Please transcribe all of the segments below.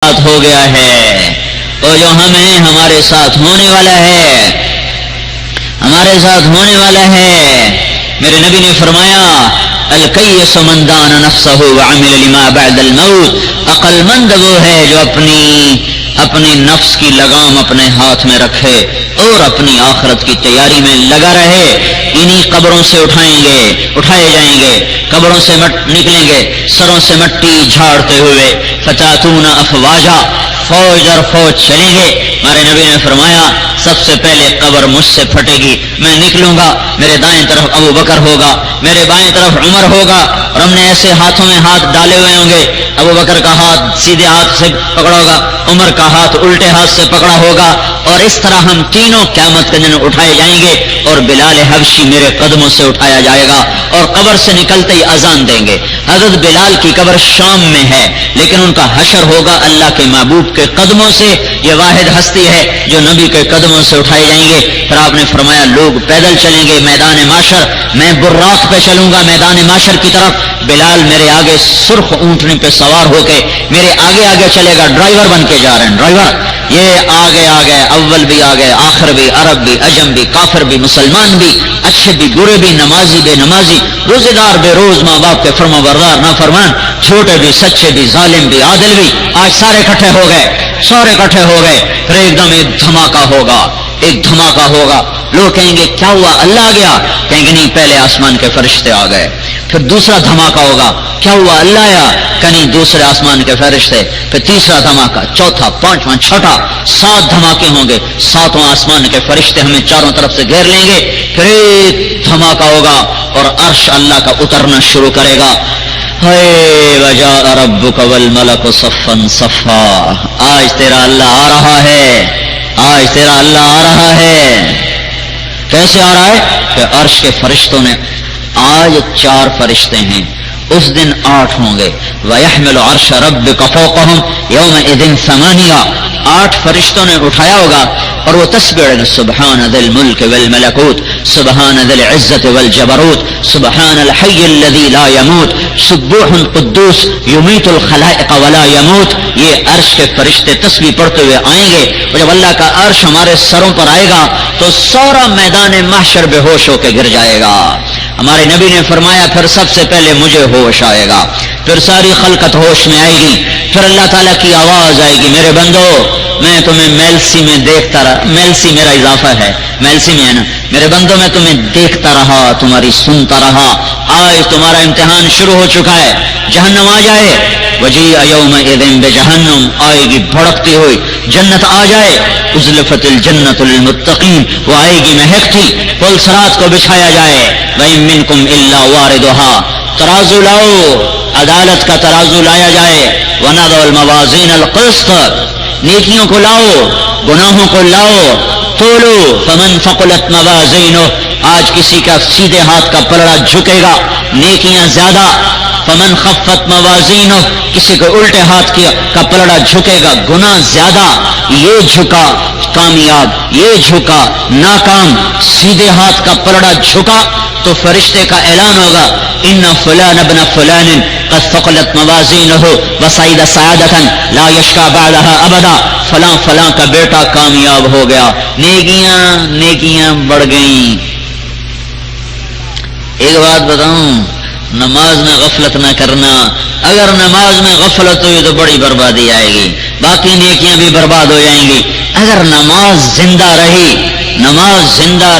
ساتھ ہو گیا ہے، اور جو ہمیں ہمارے ساتھ ہونے والا ہے، ہمارے ساتھ ہونے والا ہے۔ میرے نبی نے فرمایا الکیس من دان نفسہ وعمل لما بعد الموت، عقل مند وہ ہے جو اپنی نفس کی لگام اپنے ہاتھ میں رکھے اور اپنی آخرت کی تیاری میں لگا رہے۔ انہی قبروں سے اٹھائے جائیں گے، قبروں سے نکلیں گے سروں سے مٹی جھاڑتے ہوئے، فتاتون افواجا، فوج در فوج چلیں گے۔ ہمارے نبی نے فرمایا سب سے پہلے قبر مجھ سے پھٹے گی، میں نکلوں گا، میرے دائیں طرف ابو بکر ہوگا، میرے بائیں طرف عمر ہوگا، اور ہم نے ایسے ہاتھوں میں ہاتھ ڈالے ہوئے ہوں گے، ابو بکر کا ہاتھ سیدھے ہاتھ سے پکڑا ہوگا، عمر کا ہاتھ الٹے ہاتھ سے پکڑا ہوگا، اور اس طرح ہم تینوں قیامت کے دن اٹھائے جائیں گے، اور بلال حبشی میرے قدموں سے اٹھایا جائے گا، اور قبر سے نکلتے ہی اذان دیں گے۔ حضرت بلال کی قبر شام میں ہے، لیکن ان کا حشر ہوگا اللہ کے محبوب کے قدموں سے۔ یہ واحد ہستی ہے جو نبی کے قدموں سے اٹھائے جائیں گے۔ پھر آپ نے فرمایا لوگ پیدل چلیں گے میدان معاشر، میں براق پہ چلوں گا میدان معاشر کی طرف، بلال میرے آگے سرخ اونٹنی پہ سوار ہو کے میرے آگے آگے چلے گا، ڈرائیور بن کے جا رہے ہیں، ڈرائیور۔ یہ آگے اول بھی آگے، آخر بھی، عرب بھی، عجم بھی، کافر بھی، مسلمان بھی، اچھے بھی، برے بھی، نمازی بے نمازی، روزے دار بے روز، ماں باپ کے فرما بردار نافرمان، چھوٹے بھی، سچے بھی، ظالم بھی، عادل بھی، آج سارے اکٹھے ہو گئے۔ پھر ایک دم ایک دھماکہ ہوگا، لوگ کہیں گے کیا ہوا، اللہ آ گیا؟ کہیں گے نہیں، پہلے آسمان کے فرشتے آ گئے۔ پھر دوسرا دھماکہ ہوگا، کیا ہوا، اللہ آیا؟ کہ نہیں، دوسرے آسمان کے فرشتے۔ پھر تیسرا دھماکہ، چوتھا، پانچواں، چھٹا، 7 دھماکے ہوں گے، 7واں آسمان کے فرشتے ہمیں چاروں طرف سے گھیر لیں گے۔ پھر ایک دھماکہ ہوگا اور عرش اللہ کا اترنا شروع کرے گا۔ ہے وجاء ربک والملک صفا صفا، آج تیرا اللہ آ رہا ہے۔ کیسے آ رہا ہے؟ کہ عرش کے فرشتوں نے، آج 4 فرشتے ہیں، اس دن 8 ہوں گے۔ وَيَحْمِلُ عَرْشَ رَبِّكَ فَوْقَهُمْ يَوْمَئِذٍ ثَمَانِيَةٌ، 8 فرشتوں نے اٹھایا ہوگا، اور وہ تسبیح سبحان ذی الملک والملکوت، سبحان ذی العزت والجبروت، سبحان الحی الذی لا یموت، سبوح قدوس یمیت الخلائق ولا یموت۔ یہ عرش کے فرشتے تسبیح پڑھتے ہوئے آئیں گے، اور جب اللہ کا عرش ہمارے سروں پر آئے گا تو سارا میدان محشر بے ہوش ہو کے گر جائے گا۔ ہمارے نبی نے فرمایا پھر سب سے پہلے مجھے ہوش آئے گا، پھر ساری خلقت ہوش میں آئے گی، پھر اللہ تعالیٰ کی آواز آئے گی، میرے بندو میں تمہیں میلسی میں دیکھتا رہا، میلسی میرا اضافہ ہے، میلسی میں ہے نا، میرے بندو میں تمہیں دیکھتا رہا، تمہاری سنتا رہا، آج تمہارا امتحان شروع ہو چکا ہے۔ جہنم آ جائے، وجیء یومئذ بجہنم، آئے گی بھڑکتی ہوئی، جنت آ جائے، ازلفت الجنت للمتقین، وہ آئے گی مہکتی، پل صراط کو بچھایا جائے، وَإِن مِّنكُمْ إِلَّا وَارِدُهَا، ترازو لاؤ، عدالت کا ترازو لایا جائے، وَنَضَعُ الْمَوَازِينَ الْقِسْطَ، نیکیوں کو لاؤ، گناہوں کو لاؤ، تولو فمن ثقلت موازینہ، آج کسی کا سیدھے ہاتھ کا پلڑا جھکے گا، نیکیاں زیادہ، فمن خفت موازینہ، کسی کو الٹے ہاتھ کا پلڑا جھکے گا، گناہ زیادہ، یہ جھکا کامیاب، یہ جھکا ناکام، سیدھے ہاتھ کا پلڑا جھکا تو فرشتے کا اعلان ہوگا ان فلان ابن فلان قد ثقلت موازینہ وصعد سعادۃ لا یشقی بعدها ابدا، فلاں فلاں کا بیٹا کامیاب ہو گیا، نیکیاں بڑھ گئیں۔ ایک بات بتاؤں، نماز میں غفلت نہ کرنا، اگر نماز میں غفلت ہوئی تو بڑی بربادی آئے گی، باقی نیکیاں بھی برباد ہو جائیں گی۔ اگر نماز زندہ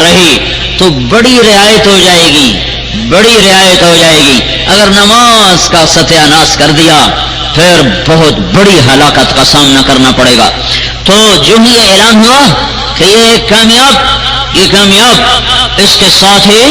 رہی تو بڑی رعایت ہو جائے گی، اگر نماز کا ستیہ ناش کر دیا پھر بہت بڑی ہلاکت کا سامنا کرنا پڑے گا۔ تو جو ہی یہ اعلان ہوا کہ یہ کامیاب، اس کے ساتھ ہی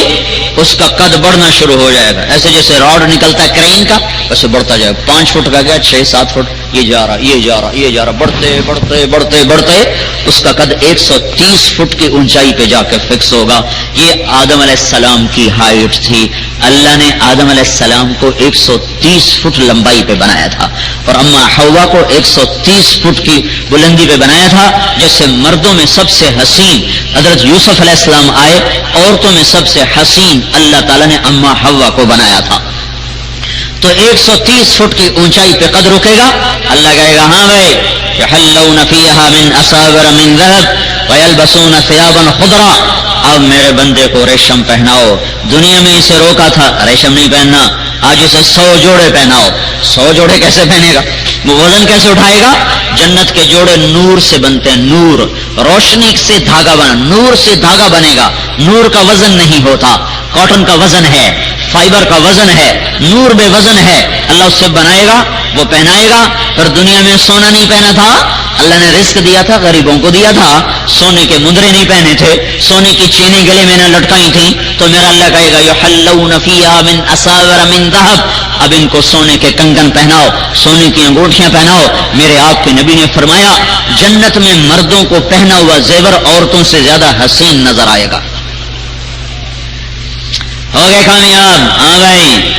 اس کا قد بڑھنا شروع ہو جائے گا، ایسے جیسے راڈ نکلتا ہے کرین کا، ویسے بڑھتا جائے گا، 5 فٹ کا گیا، 6-7 فٹ، یہ جا رہا، بڑھتے اس کا قد 130 فٹ کی اونچائی پہ جا کے فکس ہوگا۔ یہ آدم علیہ السلام کی ہائٹ تھی، اللہ نے آدم علیہ السلام کو 130 فٹ لمبائی پہ بنایا تھا، اور اما حوا کو 130 فٹ کی بلندی پہ بنایا تھا۔ جیسے مردوں میں سب سے حسین حضرت یوسف علیہ السلام آئے، عورتوں میں سب سے حسین اللہ تعالیٰ نے اما حوا کو بنایا تھا۔ تو 130 فٹ کی اونچائی پہ قد رکے گا. اللہ کہے گا ہاں بھائی یحلون فیہا من اساور من ذہب ویلبسون ثیابا خضرا. اب میرے بندے کو ریشم پہناؤ. دنیا میں اسے روکا تھا ریشم نہیں پہننا, آج اسے 100 جوڑے پہناؤ. 100 جوڑے کیسے پہنے گا؟ وہ وزن کیسے اٹھائے گا؟ جنت کے جوڑے نور سے بنتے ہیں, نور, روشنی سے دھاگا بنا, نور سے دھاگا بنے گا. نور کا وزن نہیں ہوتا, کاٹن کا وزن ہے, فائبر کا وزن ہے, نور بے وزن ہے. اللہ اس سے بنائے گا, وہ پہنائے گا. پھر دنیا میں سونا نہیں پہنا تھا, اللہ نے رزق دیا تھا, غریبوں کو دیا تھا. سونے کے مندرے نہیں پہنے تھے, سونے کی چینیں گلے میں نہ لٹکائی تھیں. تو میرا اللہ کہے گا یحلون فیہا من اساور من ذہب. اب ان کو سونے کے کنگن پہناؤ, سونے کی انگوٹھیاں پہناؤ. میرے آپ کے نبی نے فرمایا جنت میں مردوں کو پہنا ہوا زیور عورتوں سے زیادہ حسین نظر آئے گا. ہو گئے کامیاب. ہاں بھائی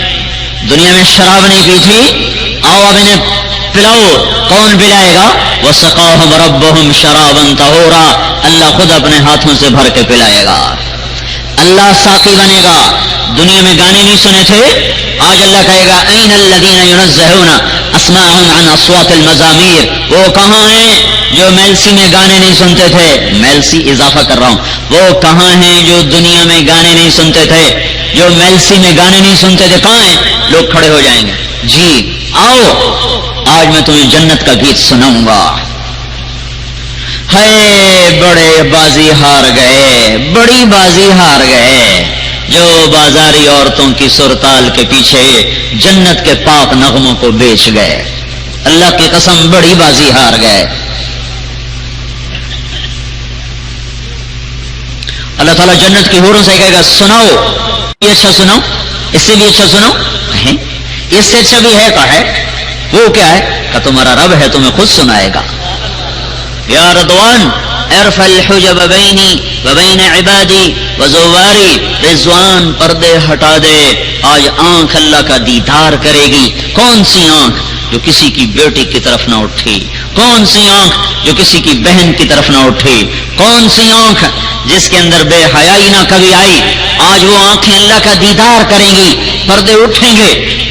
دنیا میں شراب نہیں پی تھی, آؤ اب انہیں پلاؤ. کون پلائے گا؟ وسقاہم ربہم شرابا طہورا. اللہ خود اپنے ہاتھوں سے بھر کے پلائے گا. اللہ ساقی بنے گا. دنیا میں گانے نہیں سنے تھے, آج اللہ کہے گا این الذین ینزہون اسماءہم عن اصوات المزامیر. وہ کہاں ہیں جو میلسی میں گانے نہیں سنتے تھے؟ میلسی اضافہ کر رہا ہوں. وہ کہاں ہیں جو دنیا میں گانے نہیں سنتے تھے, جو میلسی میں گانے نہیں سنتے تھے؟ کہاں ہیں؟ لوگ کھڑے ہو جائیں گے, جی آؤ آج میں تمہیں جنت کا گیت سناؤں گا. ہے بڑے بازی ہار گئے, بڑی بازی ہار گئے جو بازاری عورتوں کی سرتال کے پیچھے جنت کے پاک نغموں کو بیچ گئے. اللہ کی قسم بڑی بازی ہار گئے. اللہ تعالیٰ جنت کی حوروں سے کہے گا سناؤ, یہ اچھا سناؤ, اس سے بھی اچھا سناؤ. اس سے اچھا بھی ہے کا ہے, وہ کیا ہے کہ تمہارا رب ہے تمہیں خود سنائے گا. یا رضوان ارفع الحجب بینی وبین عبادی وزواری. رضوان پردے ہٹا دے, آج آنکھ اللہ کا دیدار کرے گی. کون سی آنکھ جو کسی کی بیٹی کی طرف نہ اٹھی, کون سی آنکھ جو کسی کی بہن کی طرف نہ اٹھی, کون سی آنکھ جس کے اندر بے حیائی نہ کبھی آئی. آج وہ آنکھیں اللہ کا دیدار کریں گی, پردے اٹھیں گے.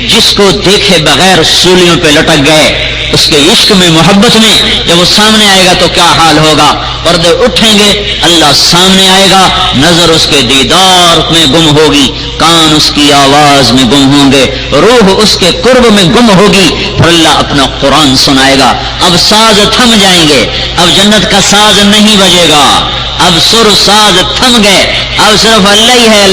جس کو دیکھے بغیر سولیوں پہ لٹک گئے, اس کے عشق میں محبت میں جب وہ سامنے آئے گا تو کیا حال ہوگا. پردے اٹھیں گے, اللہ سامنے آئے گا, نظر اس کے دیدار میں گم ہوگی, کان اس کی آواز میں گم ہوں گے, روح اس کے قرب میں گم ہوگی. پھر اللہ اپنا قرآن سنائے گا. اب ساز تھم جائیں گے, اب جنت کا ساز نہیں بجے گا, اب سر ساز تھم گئے. اب صرف اللہ ہی ہے,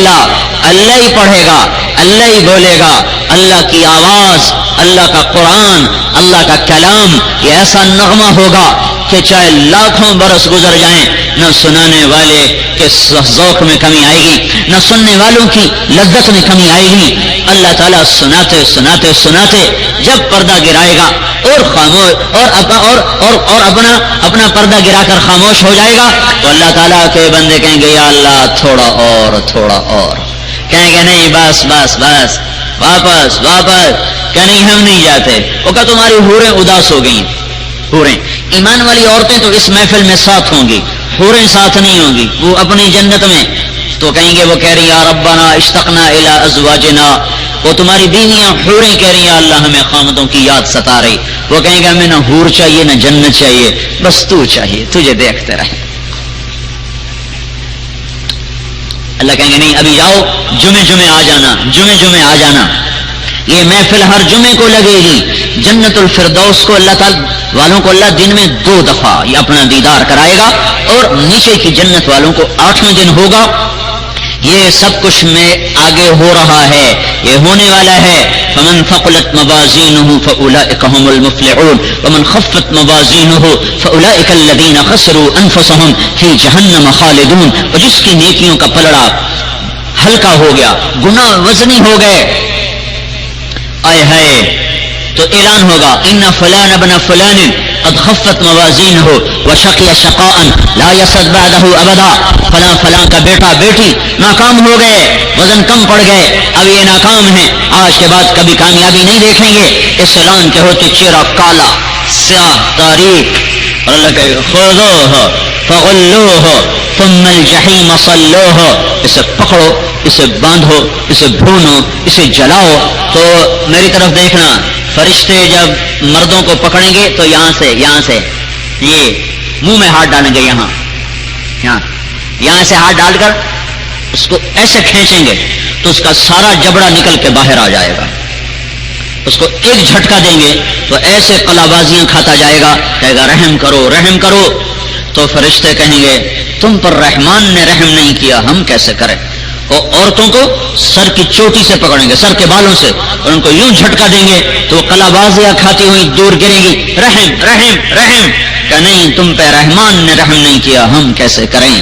اللہ ہی پڑھے گا, اللہ ہی بولے گا. اللہ کی آواز, اللہ کا قرآن, اللہ کا کلام, یہ ایسا نغمہ ہوگا کہ چاہے لاکھوں برس گزر جائیں نہ سنانے والے کے ذوق میں کمی آئے گی, نہ سننے والوں کی لذت میں کمی آئے گی. اللہ تعالیٰ سناتے سناتے سناتے جب پردہ گرائے گا اور خاموش اور اپنا پردہ گرا کر خاموش ہو جائے گا تو اللہ تعالیٰ کے بندے کہیں گے یا اللہ تھوڑا اور, تھوڑا اور. کہیں گے نہیں بس بس بس, واپس واپس. کہ نہیں ہم نہیں جاتے. وہ کہ تمہاری حوریں اداس ہو گئی. حوریں ایمان والی عورتیں تو اس محفل میں ساتھ ہوں گی, حوریں ساتھ نہیں ہوں گی, وہ اپنی جنت میں. تو کہیں گے, وہ کہہ رہی یا ربنا اشتقنا الی ازواجنا. وہ تمہاری بیویاں حوریں کہہ رہی ہیں اللہ ہمیں خامدوں کی یاد ستا رہی. وہ کہیں گے ہمیں نہ حور چاہیے نہ جنت چاہیے, بس تو چاہیے, تجھے دیکھتے رہیں. اللہ کہیں گے نہیں ابھی جاؤ, جمعے آ جانا, جمعے آ جانا. یہ محفل ہر جمعے کو لگے گی. جنت الفردوس کو اللہ تعالی والوں کو اللہ دن میں 2 دفعہ یہ اپنا دیدار کرائے گا, اور نیچے کی جنت والوں کو 8ویں دن ہوگا. یہ سب کچھ میں آگے ہو رہا ہے, یہ ہونے والا ہے. فمن ثقلت موازینہ فاولئک هم المفلحون ومن خفت موازینہ فاولئک الذین خسروا انفسهم فی جہنم خالدون. اور جس کی نیکیوں کا پلڑا ہلکا ہو گیا, گناہ وزنی ہو گئے, آئے ہائے, تو اعلان ہوگا ان فلان ابن فلان قد خفت موازینہ وشقی شقاء لا یسعد بعدہ ابدا. فلاں فلاں کا بیٹا بیٹی ناکام ہو گئے, وزن کم پڑ گئے, اب یہ ناکام ہیں, آج کے بعد کبھی کامیابی نہیں دیکھیں گے. اس اعلان کے ہوتے چہرہ کالا سیاہ تاریک, اور اللہ کہے خذوہ فغلوہ ثم الجحیم صلوہ. اسے پکڑو اسے باندھو، اسے بھونو، اسے جلاؤ. تو میری طرف دیکھنا، فرشتے جب مردوں کو پکڑیں گے تو یہاں سے یہ منہ میں ہاتھ ڈالیں گے، یہاں سے ہاتھ ڈال کر اس کو ایسے کھینچیں گے تو اس کا سارا جبڑا نکل کے باہر آ جائے گا. اس کو ایک جھٹکا دیں گے تو ایسے قلابازیاں کھاتا جائے گا، کہے گا رحم کرو رحم کرو. تو فرشتے کہیں گے تم پر رحمان نے رحم نہیں کیا، ہم کیسے کریں. اور عورتوں کو سر کی چوٹی سے پکڑیں گے، سر کے بالوں سے، اور ان کو یوں جھٹکا دیں گے تو وہ قلابازیاں کھاتی ہوئی دور گریں گی، رحم رحم رحم. کہ نہیں، تم پہ رحمان نے رحم نہیں کیا، ہم کیسے کریں.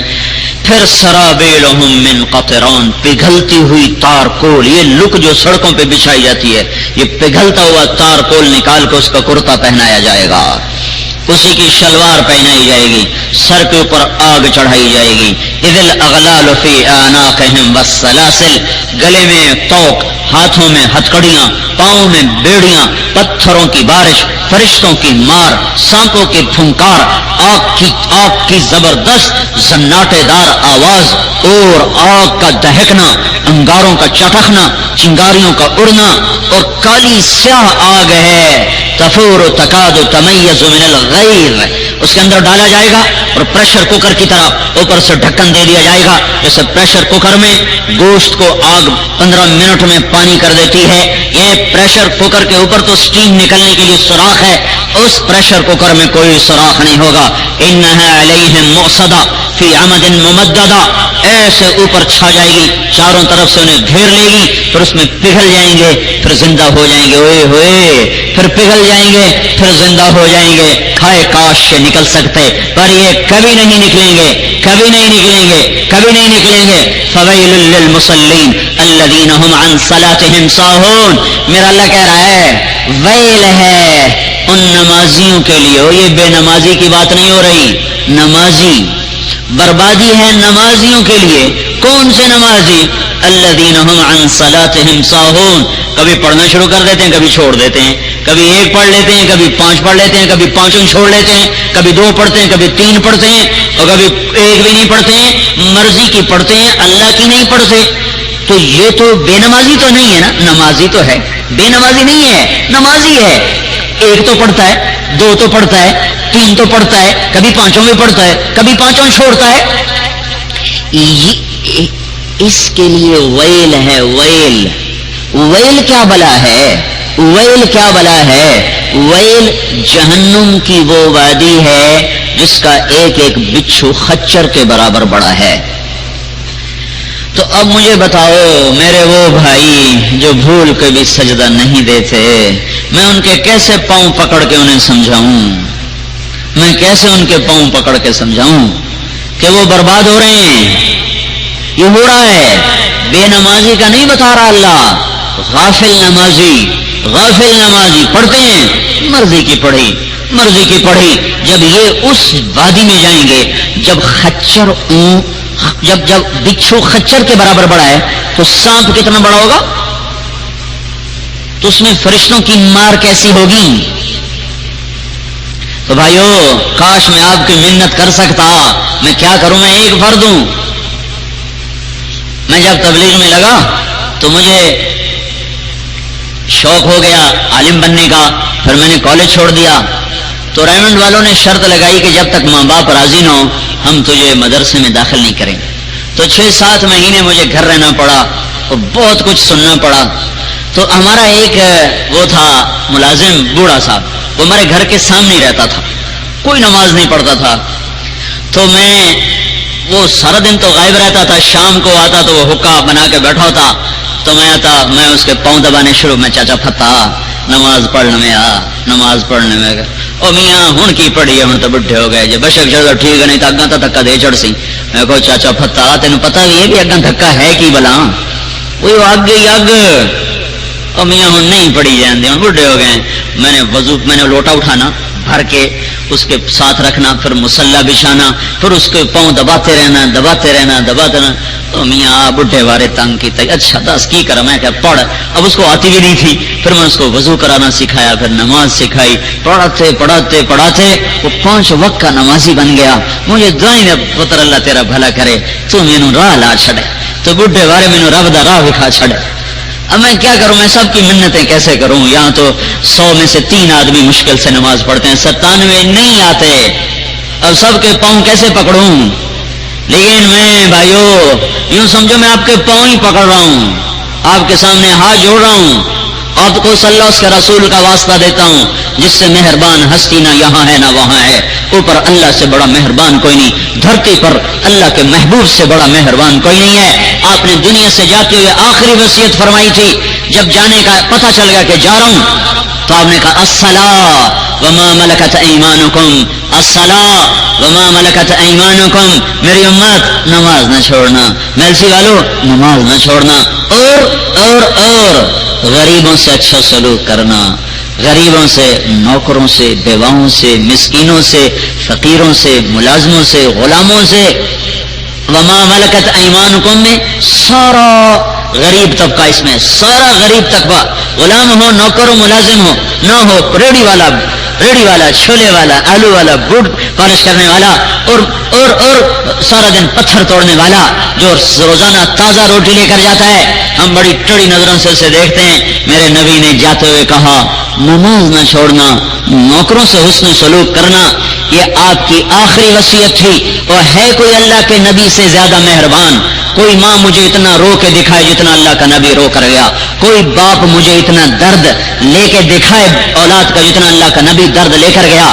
پھر سرابیلہم من قطران، پگھلتی ہوئی تار کول. یہ لک جو سڑکوں پہ بچھائی جاتی ہے، یہ پگھلتا ہوا تار کول نکال کے اس کا کرتا پہنایا جائے گا، اسی کی شلوار پہنائی جائے گی، سر کے اوپر آگ چڑھائی جائے گی. اذ الاغلال فی اعناقہم والسلاسل، گلے میں توق، ہاتھوں میں ہتھکڑیاں، پاؤں میں بیڑیاں، پتھروں کی بارش، فرشتوں کی مار، سانپوں کی پھنکار، آگ کی زبردست زناٹے دار آواز، اور آگ کا دہکنا، انگاروں کا چٹکنا، چنگاریوں کا اڑنا، اور کالی سیاہ آگ ہے. تفور تکاد تمیز من الغیظ، اس کے اندر ڈالا جائے گا اور پریشر کوکر کی طرح اوپر سے ڈھکن دے دیا جائے گا. جیسے پریشر کوکر میں گوشت کو آگ 15 منٹ میں پانی کر دیتی ہے، یہ پریشر کوکر کے اوپر تو سٹیم نکلنے کے لیے سوراخ ہے، اس پریشر کوکر میں کوئی سوراخ نہیں ہوگا. انہا علیہم مؤصدہ فی عمد ممددہ، ایسے اوپر چھا جائے گی، چاروں طرف سے انہیں گھیر لے گی، پھر اس میں پگھل جائیں گے، پھر زندہ ہو جائیں گے. اوئے ہوئے، پھر پگھل جائیں گے، پھر زندہ ہو جائیں گے. کھائے کاش سے نکل سکتے، پر یہ کبھی نہیں نکلیں گے، کبھی نہیں نکلیں گے، کبھی نہیں نکلیں گے. فویل للمصلین الذین هم عن صلاتهم ساہون. میرا اللہ کہہ رہا ہے ویل ہے ان نمازیوں کے لیے. یہ بے نمازی کی بات نہیں ہو رہی، نمازی، بربادی ہے نمازیوں کے لیے. کون سے نمازی؟ الذین هم عن صلاتهم ساہون. کبھی پڑھنا شروع کر دیتے ہیں، کبھی چھوڑ دیتے ہیں، کبھی ایک پڑھ لیتے ہیں، کبھی 5 پڑھ لیتے ہیں، کبھی 5 چھوڑ لیتے ہیں، کبھی 2 پڑھتے ہیں، کبھی 3 پڑھتے ہیں، اور کبھی 1 بھی نہیں پڑھتے ہیں. مرضی کی پڑھتے ہیں، اللہ کی نہیں پڑھتے. تو یہ تو بے نمازی تو نہیں ہے نا، نمازی تو ہے، بے نمازی نہیں ہے، نمازی ہے. 1 تو پڑھتا ہے، 2 تو پڑھتا ہے، 3 تو پڑھتا ہے، کبھی 5 میں پڑھتا ہے، کبھی 5 چھوڑتا ہے. اس کے لیے ویل ہے. ویل، ویل کیا بلا ہے، ویل کیا بلا ہے. ویل جہنم کی وہ وادی ہے جس کا ایک ایک بچھو خچر کے برابر بڑا ہے. تو اب مجھے بتاؤ میرے وہ بھائی جو بھول کے بھی سجدہ نہیں دیتے، میں ان کے کیسے پاؤں پکڑ کے انہیں سمجھاؤں، میں کیسے ان کے پاؤں پکڑ کے سمجھاؤں کہ وہ برباد ہو رہے ہیں. یہ ہو رہا ہے. بے نمازی کا نہیں بتا رہا اللہ، غافل نمازی، غافل نمازی پڑھتے ہیں، مرضی کی پڑھی، مرضی کی پڑھی. جب یہ اس وادی میں جائیں گے جب خچر جب بچھو خچر کے برابر بڑا ہے تو سانپ کتنا بڑا ہوگا، تو اس میں فرشتوں کی مار کیسی ہوگی. تو بھائیو کاش میں آپ کی منت کر سکتا، میں کیا کروں، میں ایک فرد ہوں. میں جب تبلیغ میں لگا تو مجھے شوق ہو گیا عالم بننے کا، پھر میں نے کالج چھوڑ دیا. تو ریمنڈ والوں نے شرط لگائی کہ جب تک ماں باپ راضی نہ ہو ہم تجھے مدرسے میں داخل نہیں کریں. تو 6-7 مہینے مجھے گھر رہنا پڑا اور بہت کچھ سننا پڑا. تو ہمارا ایک وہ تھا ملازم بوڑھا صاحب، وہ ہمارے گھر کے سامنے رہتا تھا، کوئی نماز نہیں پڑھتا تھا. تو میں وہ سارا دن تو غائب رہتا تھا، شام کو آتا تو وہ حکا بنا کے بیٹھا ہوتا. تو میں آتا، میں اس کے پاؤں دبانے شروع، میں چاچا پھتا نماز پڑھنے میں آ، نماز پڑھنے میں. او میاں ہن کی پڑھی ہے، ہن تو بڈھے ہو گئے جی، بشک چلو ٹھیک ہے، نہیں تو اگاں تو دھکا دے چڑھ سی. میں کہو چاچا پھتا تینوں پتہ بھی ہے بھی اگاں دھکا ہے کی بلا، وہ اگ ہی اگ. او میاں ہن نہیں پڑھی جاندے، ہن بڈھے ہو گئے. میں نے وضو، میں نے لوٹا اٹھانا بھر کے اس کے ساتھ رکھنا، پھر مصلی بچھانا، پھر اس کے پاؤں دباتے رہنا، دباتے رہنا، دباتے رہنا. تو میاں بڈھے وارے تنگ کی تھی، اچھا دس کی کرا، میں کہ پڑھ. اب اس کو آتی بھی نہیں تھی، پھر میں اس کو وضو کرانا سکھایا، پھر نماز سکھائی. پڑھاتے پڑھاتے پڑھاتے وہ 5 وقت کا نمازی بن گیا. مجھے دعائیں میں پتر اللہ تیرا بھلا کرے، تو مینوں راہ لا چھڑے. تو بڈھے بارے مینوں رب دا راہ دکھا چھڑے. اب میں کیا کروں، میں سب کی منتیں کیسے کروں؟ یہاں تو 100 میں سے 3 آدمی مشکل سے نماز پڑھتے ہیں، 97 نہیں آتے. اب سب کے پاؤں کیسے پکڑوں؟ لیکن میں بھائیو یوں سمجھو میں آپ کے پاؤں ہی پکڑ رہا ہوں، آپ کے سامنے ہاتھ جوڑ رہا ہوں، آپ کو صلی اللہ کے رسول کا واسطہ دیتا ہوں جس سے مہربان ہستی نہ یہاں ہے نہ وہاں ہے. اوپر اللہ سے بڑا مہربان کوئی نہیں، دھرتی پر اللہ کے محبوب سے بڑا مہربان کوئی نہیں ہے. آپ نے دنیا سے جاتے ہوئے آخری وصیت فرمائی تھی، جب جانے کا پتہ چل گیا کہ جا رہا ہوں تو آپ نے کہا الصلاۃ وما ملکت ایمانکم، الصلاۃ وما ملکت ایمانکم. میری امت نماز نہ چھوڑنا، میلسی والو نماز نہ چھوڑنا، اور غریبوں سے اچھا سلوک کرنا، غریبوں سے، نوکروں سے، بیواؤں سے، مسکینوں سے، فقیروں سے، ملازموں سے، غلاموں سے. وما ملکت ایمانکم میں سارا غریب طبقہ، اس میں سارا غریب طبقہ، غلام ہو، نوکر ہو، ملازم ہو، نہ ہو، ریڑھی والا، چھولے والا، آلو والا، بوٹ پالش کرنے والا، اور سارا دن پتھر توڑنے والا جو روزانہ تازہ روٹی لے کر جاتا ہے. ہم بڑی ٹڑی نظروں سے اسے دیکھتے ہیں. میرے نبی نے جاتے ہوئے کہا نماز نہ چھوڑنا، نوکروں سے حسن سلوک کرنا. یہ آپ کی آخری وصیت تھی. اور ہے کوئی اللہ کے نبی سے زیادہ مہربان؟ کوئی ماں مجھے اتنا رو کے دکھائے جتنا اللہ کا نبی رو کر گیا. کوئی باپ مجھے اتنا درد لے کے دکھائے اولاد کا جتنا اللہ کا نبی درد لے کر گیا.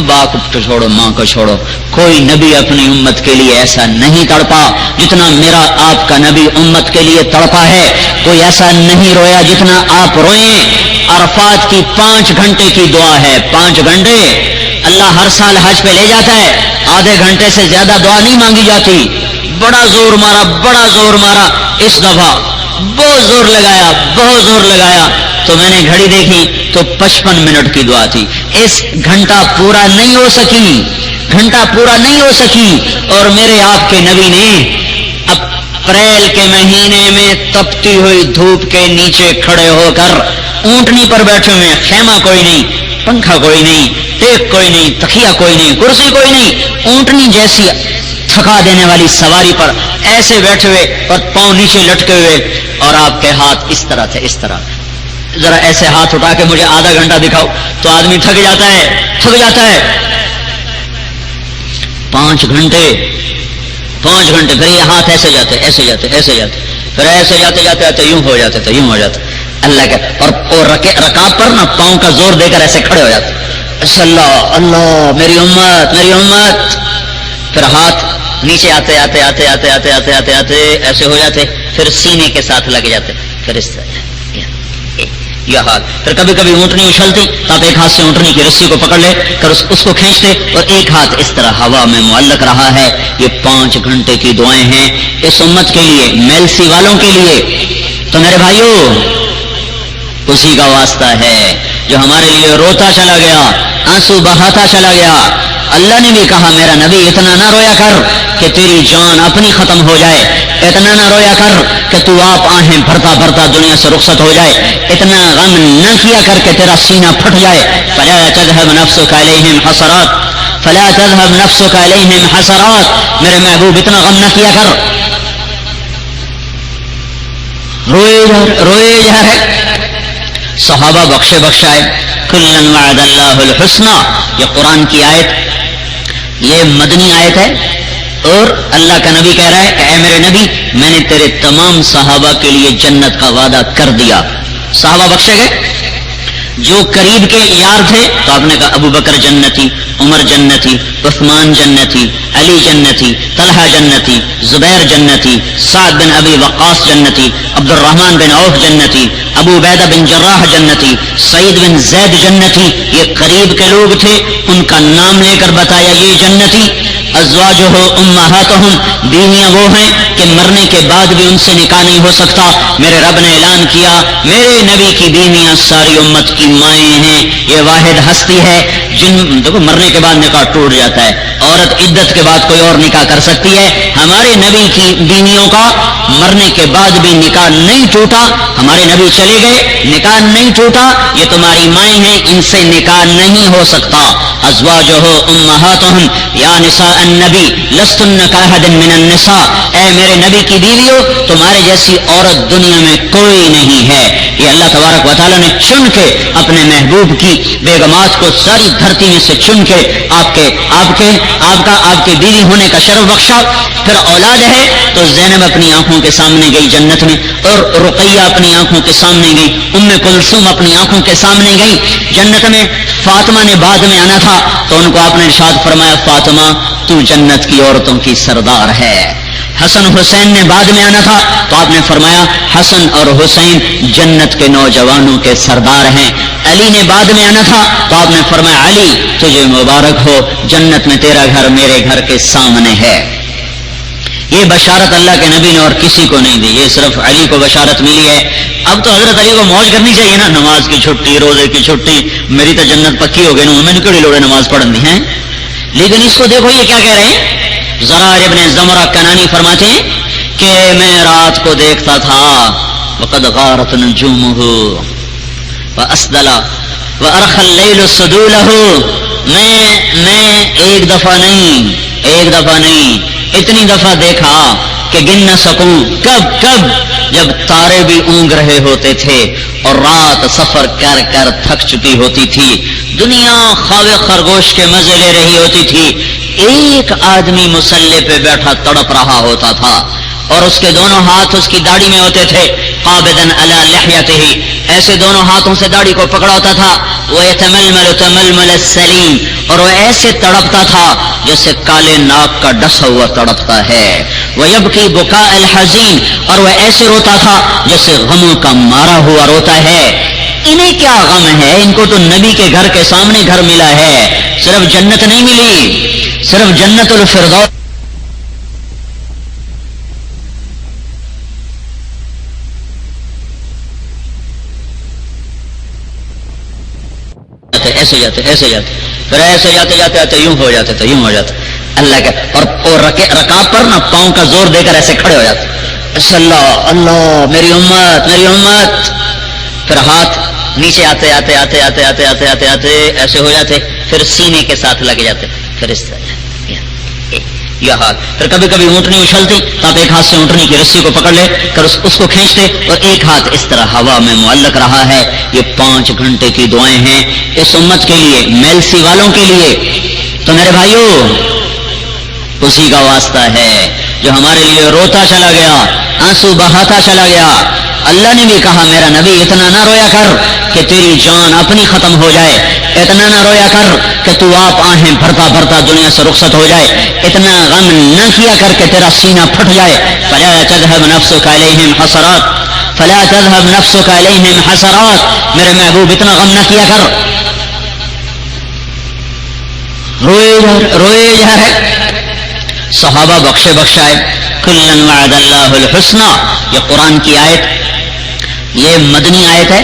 باپ کو چھوڑو، ماں کو چھوڑو، کوئی نبی اپنی امت کے لیے ایسا نہیں تڑپا جتنا میرا آپ کا نبی امت کے لیے تڑپا ہے. کوئی ایسا نہیں رویا جتنا آپ روئیں. عرفات کی 5 گھنٹے کی دعا ہے، 5 گھنٹے. اللہ ہر سال حج پہ لے جاتا ہے، آدھے گھنٹے سے زیادہ دعا نہیں مانگی جاتی. بڑا زور مارا اس دفعہ، بہت زور لگایا تو میں نے گھڑی دیکھی تو 55 منٹ کی دعا تھی. اس گھنٹہ پورا نہیں ہو سکی. اور میرے آپ کے نبی نے اپریل کے مہینے میں تپتی ہوئی دھوپ کے نیچے کھڑے ہو کر اونٹنی پر بیٹھے ہوئے، خیمہ کوئی نہیں، پنکھا کوئی نہیں، ٹیک کوئی نہیں، تکیا کوئی نہیں، کرسی کوئی نہیں، اونٹنی جیسی تھکا دینے والی سواری پر ایسے بیٹھے ہوئے اور پاؤں نیچے لٹکے ہوئے، اور آپ کے ہاتھ اس طرح تھے، اس طرح. ذرا ایسے ہاتھ اٹھا کے مجھے آدھا گھنٹہ دکھاؤ تو آدمی تھک جاتا ہے. 5 گھنٹے پھر یہ ہاتھ ایسے جاتے پھر ایسے جاتے یوں ہو جاتے. اللہ کا اور رکاب پر نا پاؤں کا زور دے کر ایسے کھڑے ہو جاتے. اللہ میری امت. پھر ہاتھ نیچے آتے ایسے ہو جاتے، پھر سینے کے ساتھ لگ جاتے، پھر اس طرح یہ ہاتھ. پھر کبھی کبھی اونٹنی اچھلتی تو آپ ایک ہاتھ سے اونٹنی کی رسی کو پکڑ لے کر اس کو کھینچتے اور ایک ہاتھ اس طرح ہوا میں معلق رہا ہے. یہ 5 گھنٹے کی دعائیں ہیں اس امت کے لیے، میلسی والوں کے لیے. تو میرے بھائیو اسی کا واسطہ ہے جو ہمارے لیے روتا چلا گیا، آنسو بہاتا چلا گیا. اللہ نے بھی کہا میرا نبی اتنا نہ رویا کر کہ تیری جان اپنی ختم ہو جائے، اتنا نہ رویا کر کہ تو آپ آہیں بھرتا دنیا سے رخصت ہو جائے، اتنا غم نہ کیا کر کہ تیرا سینہ پھٹ جائے. فلا تذهب نفسك عليهم حسرات. میرے محبوب اتنا غم نہ کیا کر، روئے جا رہے. صحابہ بخشائے. کلن وعد اللہ الحسنى، یہ قرآن کی آیت، یہ مدنی آیت ہے. اور اللہ کا نبی کہہ رہا ہے کہ اے میرے نبی میں نے تیرے تمام صحابہ کے لیے جنت کا وعدہ کر دیا. صحابہ بخشے گئے. جو قریب کے یار تھے تو آپ نے کہا ابو بکر جنتی، عمر جنتی، عثمان جنتی، علی جنتی، طلحہ جنتی، زبیر جنتی، سعد بن ابی وقاص جنتی، عبد الرحمن بن عوف جنتی، ابو عبیدہ بن جراح جنتی، سعید بن زید جنتی. یہ قریب کے لوگ تھے، ان کا نام لے کر بتایا یہ جنتی. ازواجہ امہاتہم، بیویاں وہ ہیں کہ مرنے کے بعد بھی ان سے نکاح نہیں ہو سکتا. میرے رب نے اعلان کیا میرے نبی کی بیویاں ساری امت کی مائیں ہیں. یہ واحد ہستی ہے جن دیکھو مرنے کے بعد نکاح ٹوٹ جاتا ہے، عورت عدت کے بعد کوئی اور نکاح کر سکتی ہے. ہمارے نبی کی بیویوں کا مرنے کے بعد بھی نکاح نہیں ٹوٹا. ہمارے نبی چلے گئے, نکاح نہیں ٹوٹا. یہ تمہاری مائیں ہیں, ان سے نکاح نہیں ہو سکتا. ازواجہ امہاتہم یا نساء النبی لستن کاحد من النساء. اے میرے نبی کی بیویوں, تمہارے جیسی عورت دنیا میں کوئی نہیں ہے. یہ اللہ تبارک و تعالیٰ نے چن کے اپنے محبوب کی بیگمات کو ساری دھرتی میں سے چن کے آپ کے بیوی ہونے کا شرف بخشا. پھر اولاد ہے تو زینب اپنی آنکھوں کے سامنے گئی جنت میں, اور رقیہ اپنی آنکھوں کے سامنے گئی, ام کلثوم اپنی آنکھوں کے سامنے گئی جنت میں. فاطمہ نے بعد میں آنا تھا تو ان کو آپ نے ارشاد فرمایا, فاطمہ تو جنت کی عورتوں کی سردار ہے. حسن حسین نے بعد میں آنا تھا تو آپ نے فرمایا, حسن اور حسین جنت کے نوجوانوں کے سردار ہیں. علی نے بعد میں آنا تھا تو آپ نے فرمایا, علی تجھے مبارک ہو, جنت میں تیرا گھر میرے گھر کے سامنے ہے. یہ بشارت اللہ کے نبی نے اور کسی کو نہیں دی, یہ صرف علی کو بشارت ملی ہے. اب تو حضرت علی کو موج کرنی چاہیے نا, نماز کی چھٹی, روزے کی چھٹی, میری تو جنت پکی ہو گئی نا, میں نے کیڑی لوڑے نماز پڑھن دی ہیں. لیکن اس کو دیکھو یہ کیا کہہ رہے ہیں. زرار ابن زمرہ کنانی فرماتے ہیں کہ میں رات کو دیکھتا تھا, وقد غارت نجومہ واسدل وارخى الليل سدوله. میں ایک دفعہ نہیں اتنی دفعہ دیکھا کہ گن نہ سکوں. کب جب تارے بھی اونگ رہے ہوتے تھے اور رات سفر کر کر تھک چکی ہوتی تھی, دنیا خواہ خرگوش کے مزے لے رہی ہوتی تھی, ایک آدمی مصلی پہ بیٹھا تڑپ رہا ہوتا تھا اور اس کے دونوں ہاتھ اس کی داڑھی میں ہوتے تھے, قابضاً علی لحیتہ, ایسے دونوں ہاتھوں سے داڑھی کو پکڑا ہوتا تھا. وَيَتَمَلْمَلُ تَمَلْمَلَ السَّلِيمِ, اور وہ ایسے تڑپتا تھا جیسے کالے ناک کا ڈسا ہوا تڑپتا ہے. وَيَبْكِي بُكَاءَ الْحَزِينِ, اور وہ ایسے روتا تھا جیسے غموں کا مارا ہوا روتا ہے. انہیں کیا غم ہے, ان کو تو نبی کے گھر کے سامنے گھر ملا ہے. صرف جنت نہیں ملی, صرف جنت الفردوس. ایسے جاتے پھر ایسے جاتے یوں ہو جاتے اللہ کا. اور رکاب پر نا پاؤں کا زور دے کر ایسے کھڑے ہو جاتے, اللہ اللہ میری امت. پھر ہاتھ نیچے آتے ایسے ہو جاتے, پھر سینے کے ساتھ لگ جاتے, پھر اس طرح یہ ہاتھ. پھر کبھی اونٹنی اچھلتی تو آپ ایک ہاتھ سے اونٹنی کی رسی کو پکڑ لے کر اس کو کھینچتے, اور ایک ہاتھ اس طرح ہوا میں معلق رہا ہے. یہ 5 گھنٹے کی دعائیں ہیں اس امت کے لیے, میلسی والوں کے لیے. تو میرے بھائیوں, اسی کا واسطہ ہے جو ہمارے لیے روتا چلا گیا, آنسو بہاتا چلا گیا. اللہ نے بھی کہا, میرا نبی اتنا نہ رویا کر کہ تیری جان اپنی ختم ہو جائے, اتنا نہ رویا کر کہ تو آپ آہیں بھرتا دنیا سے رخصت ہو جائے, اتنا غم نہ کیا کر کہ تیرا سینہ پھٹ جائے. فلا تذهب نفسك عليهم حسرات, میرے محبوب اتنا غم نہ کیا کر, روئے جا رہے. صحابہ بخشائے, کلن وعد اللہ الحسنى, یہ قرآن کی آیت, یہ مدنی آیت ہے,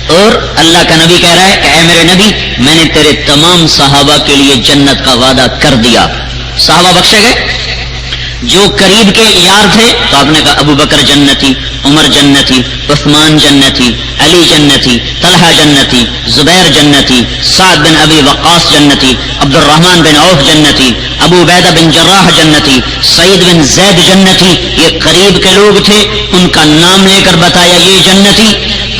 اور اللہ کا نبی کہہ رہا ہے کہ اے میرے نبی, میں نے تیرے تمام صحابہ کے لیے جنت کا وعدہ کر دیا. صحابہ بخشے گئے. جو قریب کے یار تھے تو آپ نے کہا ابو بکر جنتی, عمر جنتی, عثمان جنتی, علی جنتی, طلحہ جنتی, زبیر جنتی, سعد بن ابی وقاص جنتی, عبد الرحمن بن عوف جنتی, ابو عبیدہ بن جراح جنتی, سعید بن زید جنتی. یہ قریب کے لوگ تھے, ان کا نام لے کر بتایا یہ جنتی.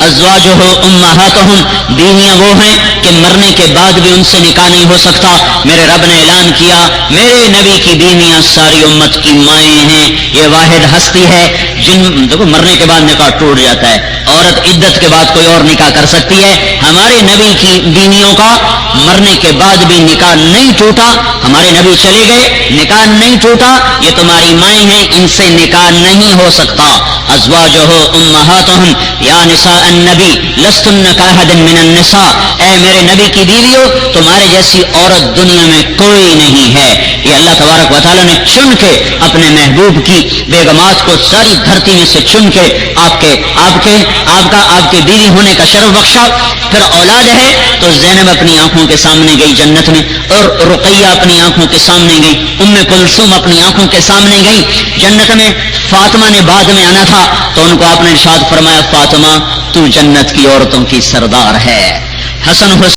ازواجہ امہاتہم, بیویاں وہ ہیں کہ مرنے کے بعد بھی ان سے نکاح نہیں ہو سکتا. میرے رب نے اعلان کیا, میرے نبی کی بیویاں ساری امت کی مائیں ہیں. یہ واحد ہستی ہے جن دیکھو مرنے کے بعد نکاح ٹوٹ جاتا ہے, عورت عدت کے بعد کوئی اور نکاح کر سکتی ہے. ہمارے نبی کی بیویوں کا مرنے کے بعد بھی نکاح نہیں ٹوٹا. ہمارے نبی چلے گئے, نکاح نہیں ٹوٹا. یہ تمہاری مائیں ہیں, ان سے نکاح نہیں ہو سکتا. ازواجہ امہاتہم یا نساء النبی لستن کاحد من النساء, اے میرے نبی کی بیویوں, تمہارے جیسی عورت دنیا میں کوئی نہیں ہے. یہ اللہ تبارک و تعالیٰ نے چن کے اپنے محبوب کی بیگمات کو ساری دھرتی میں سے چن کے آپ کے آپ کے بیوی ہونے کا شرف بخشا، پھر اولاد ہے تو زینب اپنی آنکھوں کے سامنے گئی جنت میں، اور رقیہ اپنی آنکھوں کے سامنے گئی، ام کلثوم اپنی آنکھوں کے سامنے گئی جنت میں۔ فاطمہ نے بعد میں آنا تھا تو ان کو آپ نے ارشاد فرمایا، فاطمہ تو جنت کی عورتوں کی سردار ہے۔ حسن حسین